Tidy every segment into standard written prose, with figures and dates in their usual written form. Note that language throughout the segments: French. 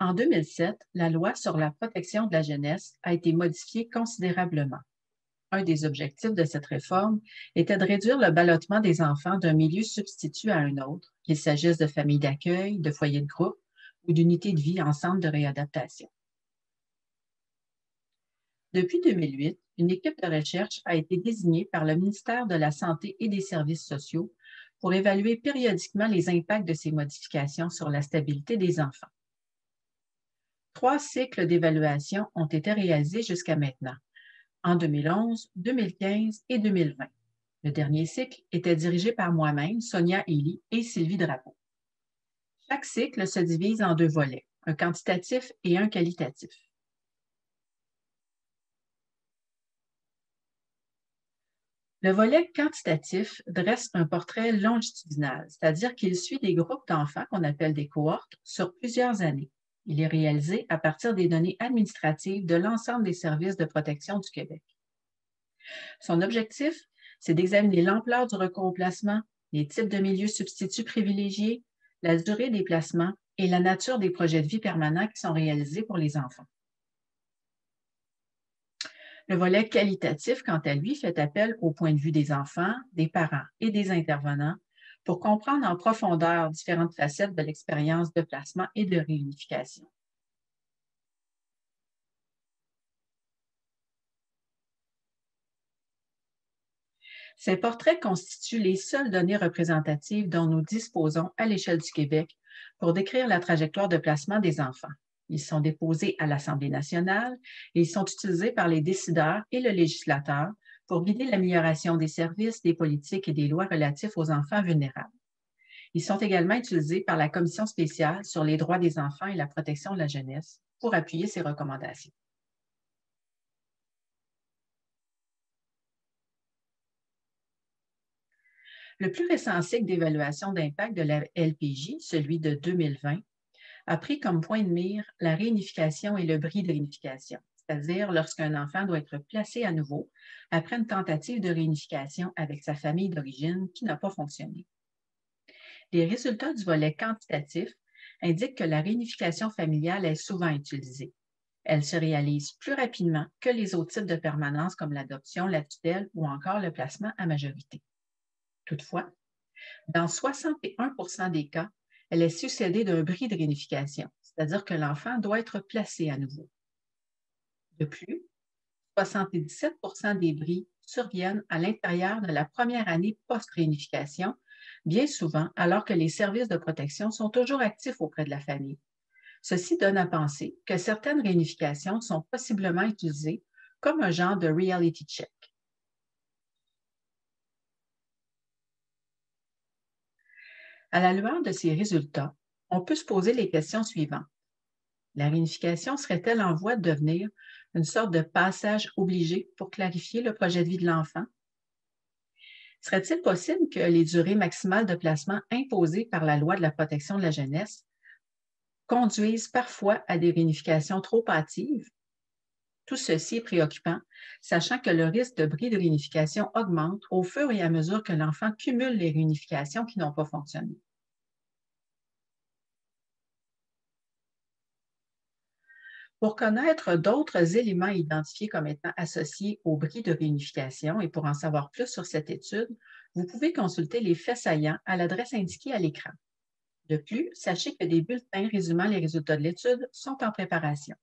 En 2007, la loi sur la protection de la jeunesse a été modifiée considérablement. Un des objectifs de cette réforme était de réduire le ballottement des enfants d'un milieu substitut à un autre, qu'il s'agisse de familles d'accueil, de foyers de groupe ou d'unités de vie en centre de réadaptation. Depuis 2008, une équipe de recherche a été désignée par le ministère de la Santé et des Services sociaux pour évaluer périodiquement les impacts de ces modifications sur la stabilité des enfants. 3 cycles d'évaluation ont été réalisés jusqu'à maintenant, en 2011, 2015 et 2020. Le dernier cycle était dirigé par moi-même, Sonia Elie et Sylvie Drapeau. Chaque cycle se divise en 2 volets, un quantitatif et un qualitatif. Le volet quantitatif dresse un portrait longitudinal, c'est-à-dire qu'il suit des groupes d'enfants qu'on appelle des cohortes sur plusieurs années. Il est réalisé à partir des données administratives de l'ensemble des services de protection du Québec. Son objectif, c'est d'examiner l'ampleur du recours au placement, les types de milieux substituts privilégiés, la durée des placements et la nature des projets de vie permanents qui sont réalisés pour les enfants. Le volet qualitatif, quant à lui, fait appel au point de vue des enfants, des parents et des intervenants pour comprendre en profondeur différentes facettes de l'expérience de placement et de réunification. Ces portraits constituent les seules données représentatives dont nous disposons à l'échelle du Québec pour décrire la trajectoire de placement des enfants. Ils sont déposés à l'Assemblée nationale et ils sont utilisés par les décideurs et le législateur pour guider l'amélioration des services, des politiques et des lois relatifs aux enfants vulnérables. Ils sont également utilisés par la Commission spéciale sur les droits des enfants et la protection de la jeunesse pour appuyer ces recommandations. Le plus récent cycle d'évaluation d'impact de la LPJ, celui de 2020, a pris comme point de mire la réunification et le bris de réunification, c'est-à-dire lorsqu'un enfant doit être placé à nouveau après une tentative de réunification avec sa famille d'origine qui n'a pas fonctionné. Les résultats du volet quantitatif indiquent que la réunification familiale est souvent utilisée. Elle se réalise plus rapidement que les autres types de permanence comme l'adoption, la tutelle ou encore le placement à majorité. Toutefois, dans 61% des cas, elle est succédée d'un bris de réunification, c'est-à-dire que l'enfant doit être placé à nouveau. De plus, 77% des bris surviennent à l'intérieur de la première année post-réunification, bien souvent alors que les services de protection sont toujours actifs auprès de la famille. Ceci donne à penser que certaines réunifications sont possiblement utilisées comme un genre de reality check. À la lueur de ces résultats, on peut se poser les questions suivantes. La réunification serait-elle en voie de devenir une sorte de passage obligé pour clarifier le projet de vie de l'enfant? Serait-il possible que les durées maximales de placement imposées par la loi de la protection de la jeunesse conduisent parfois à des réunifications trop hâtives? Tout ceci est préoccupant, sachant que le risque de bris de réunification augmente au fur et à mesure que l'enfant cumule les réunifications qui n'ont pas fonctionné. Pour connaître d'autres éléments identifiés comme étant associés au bris de réunification et pour en savoir plus sur cette étude, vous pouvez consulter les faits saillants à l'adresse indiquée à l'écran. De plus, sachez que des bulletins résumant les résultats de l'étude sont en préparation.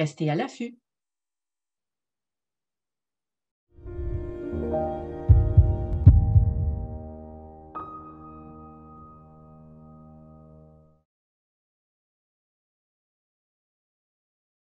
Restez à l'affût.